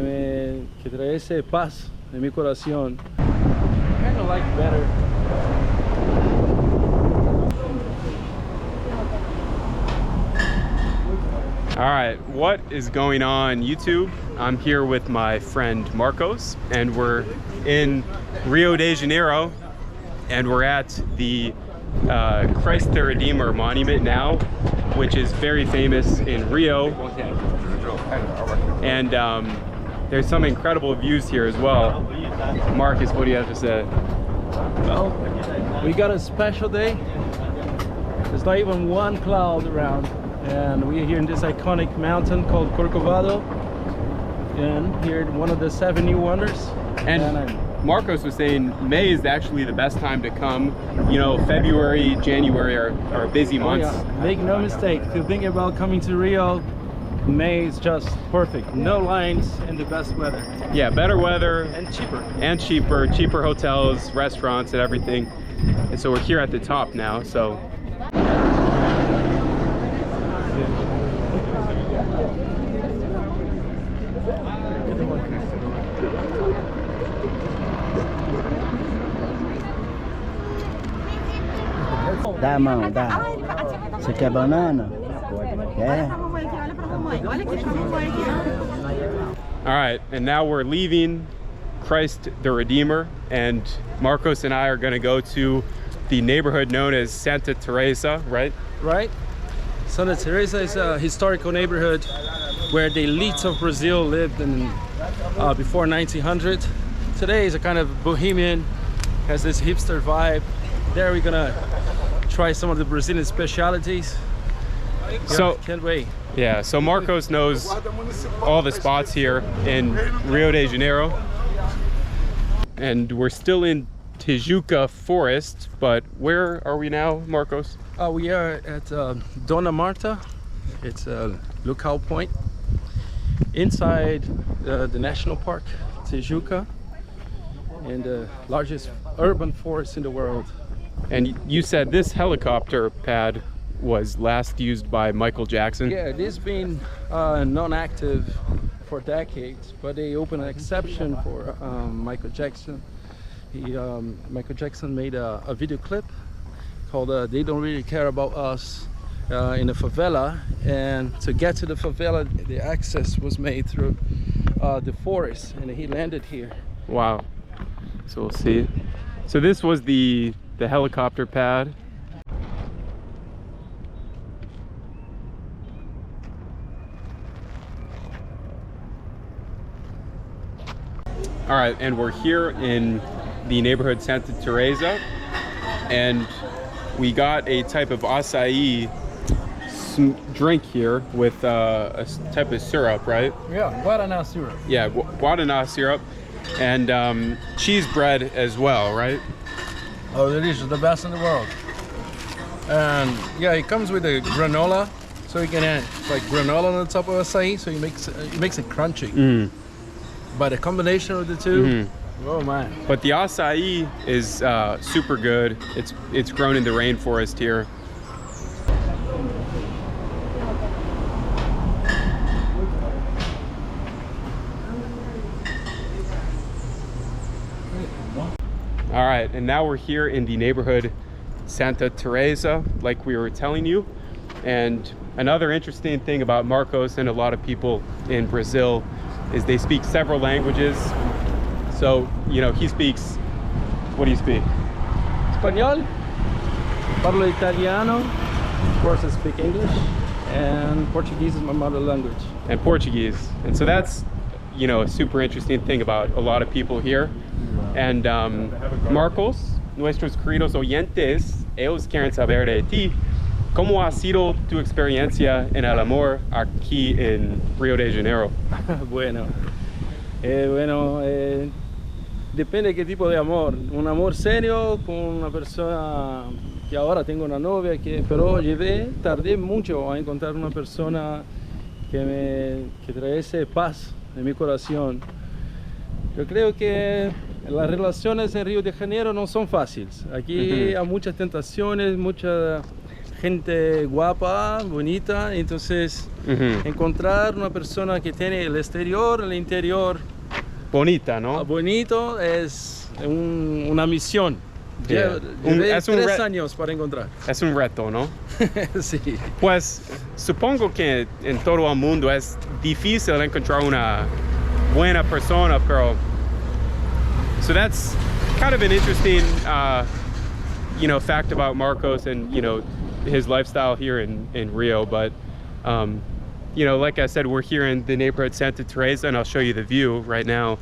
que traese paz en mi corazón. I kind of like better. All right, what is going on YouTube? I'm here with my friend Marcos, and we're in Rio de Janeiro, and we're at the Christ the Redeemer monument now, which is very famous in Rio. And there's some incredible views here as well. Marcus, what do you have to say? Well, we got a special day. There's not even one cloud around. And we're here in this iconic mountain called Corcovado, and here one of the 7 new wonders. And Marcos was saying May is actually the best time to come. You know, February, January are busy months. Oh yeah. Make no mistake, if you're thinking about coming to Rio, May is just perfect. No lines and the best weather. Yeah, better weather. And cheaper. And cheaper. Cheaper hotels, restaurants, and everything. And so we're here at the top now, so. Dá a mão, dá. Você quer banana? Quer? All right, and now we're leaving Christ the Redeemer, and Marcos and I are gonna go to the neighborhood known as Santa Teresa, right? Right. Santa Teresa is a historical neighborhood where the elites of Brazil lived in before 1900. Today is a kind of bohemian, has this hipster vibe. There we're gonna try some of the Brazilian specialities. So can't wait. Yeah, so Marcos knows all the spots here in Rio de Janeiro, and we're still in Tijuca Forest, but where are we now, Marcos? We are at Dona Marta. It's a lookout point inside the national park, Tijuca, and the largest urban forest in the world. And you said this helicopter pad was last used by Michael Jackson? Yeah, it has been non-active for decades, but they opened an exception for Michael Jackson. Michael Jackson made a video clip called They Don't Really Care About Us in a favela, and to get to the favela, the access was made through the forest, and he landed here. Wow. So we'll see. So this was the helicopter pad. All right, and we're here in the neighborhood Santa Teresa, and we got a type of acai drink here with a type of syrup, right? Yeah, Guaraná syrup. Yeah, Guaraná syrup, and cheese bread as well, right? Oh, delicious, the best in the world. And yeah, it comes with a granola, so you can add like granola on the top of acai, so it makes it crunchy. Mm. But a combination of the two, oh man. But the acai is super good. It's grown in the rainforest here. All right, and now we're here in the neighborhood Santa Teresa, like we were telling you. And another interesting thing about Marcos and a lot of people in Brazil is they speak several languages. So, you know, he speaks, what do you speak? Espanol, parlo italiano, of course I speak English, and Portuguese is my mother language. And Portuguese. And so that's, you know, a super interesting thing about a lot of people here. And Marcos, nuestros queridos oyentes, ellos quieren saber de ti. ¿Cómo ha sido tu experiencia en el amor aquí en Rio de Janeiro? Bueno, depende de qué tipo de amor. Un amor serio con una persona que ahora tengo una novia, pero tardé mucho a encontrar una persona que traese paz en mi corazón. Yo creo que las relaciones en Rio de Janeiro no son fáciles. Aquí hay muchas tentaciones, mucha gente guapa, bonita, entonces encontrar una persona que tiene el exterior, el interior Bonita, ¿no? bonito es una misión. Yeah. Llevé 3 años para encontrar. Es un reto, ¿no? Sí. Pues supongo que en todo el mundo es difícil encontrar una buena persona, pero so that's kind of an interesting you know, fact about Marcos and, you know, his lifestyle here in Rio. But you know, like I said, we're here in the neighborhood Santa Teresa, and I'll show you the view right now.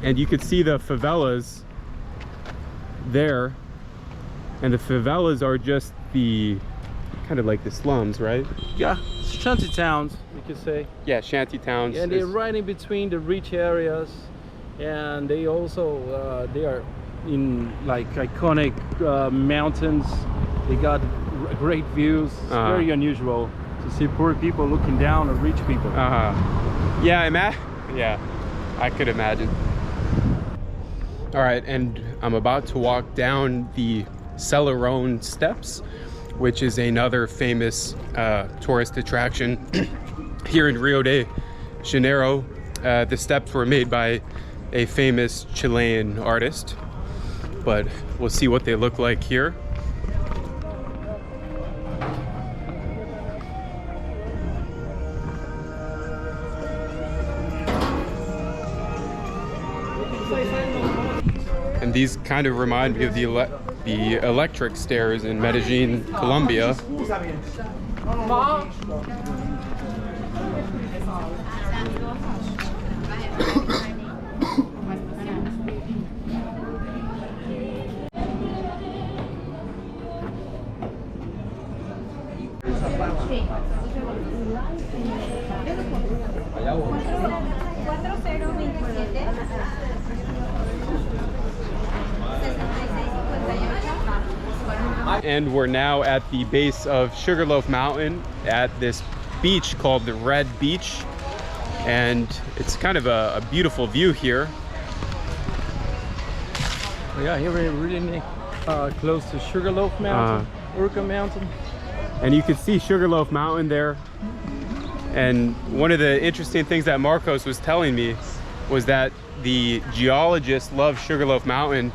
And you could see the favelas there, and the favelas are just the kind of like the slums, right? Yeah, shanty towns, you could say. Yeah, shanty towns. And they're right in between the rich areas, and they also they are in like iconic mountains. They got great views. It's very unusual to see poor people looking down at rich people. Yeah, I could imagine. All right, and I'm about to walk down the Selarón steps, which is another famous tourist attraction here in Rio de Janeiro. The steps were made by a famous Chilean artist, but we'll see what they look like here. And these kind of remind me of the electric stairs in Medellin, Colombia. And we're now at the base of Sugarloaf Mountain at this beach called the Red Beach, and it's kind of a beautiful view here. Yeah, here we're really close to Sugarloaf Mountain, Urca Mountain. And you can see Sugarloaf Mountain there. And one of the interesting things that Marcos was telling me was that the geologists love Sugarloaf Mountain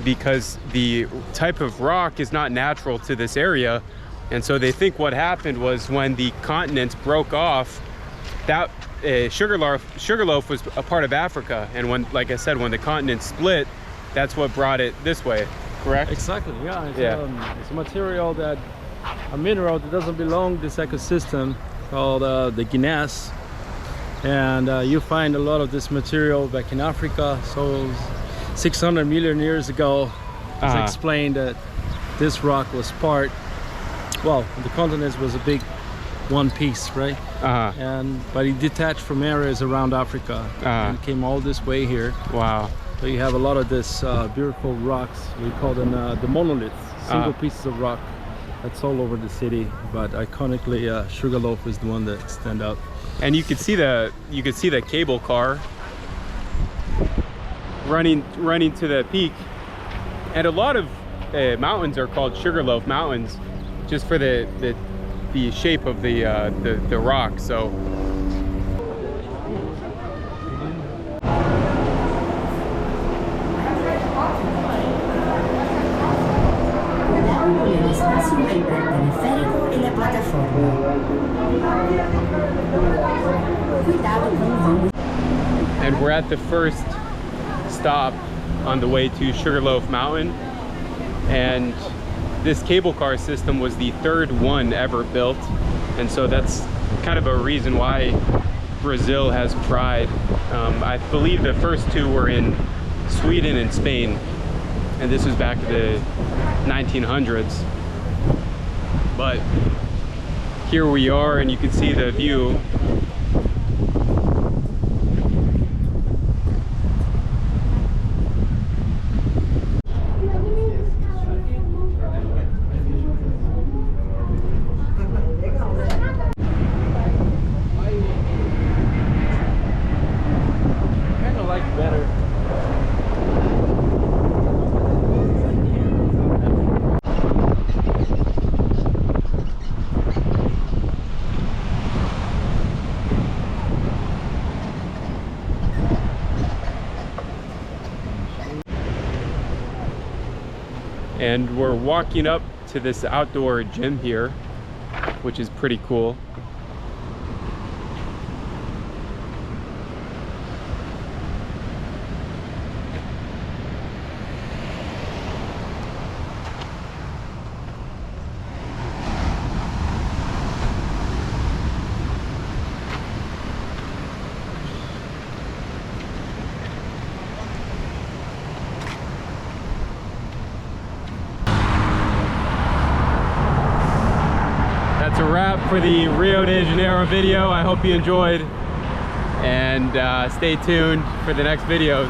because the type of rock is not natural to this area. And so they think what happened was when the continents broke off, that Sugarloaf was a part of Africa. And when, like I said, when the continents split, that's what brought it this way, correct? Exactly, yeah. It's a material that, a mineral that doesn't belong to this ecosystem called the gneiss. And you find a lot of this material back in Africa. So 600 million years ago, it's explained that this rock was part, well, the continent was a big one piece, right? But it detached from areas around Africa and came all this way here. Wow. So you have a lot of this beautiful rocks. We call them the monoliths, single pieces of rock that's all over the city. But iconically, Sugarloaf is the one that stand out. And you could see the cable car running to the peak. And a lot of mountains are called Sugarloaf Mountains, just for the shape of the rock. So. And we're at the first stop on the way to Sugarloaf Mountain, and this cable car system was the third one ever built, and so that's kind of a reason why Brazil has pride. I believe the first two were in Sweden and Spain, and this was back to the 1900s. But here we are, and you can see the view. And we're walking up to this outdoor gym here, which is pretty cool. That's a wrap for the Rio de Janeiro video. I hope you enjoyed, and stay tuned for the next videos.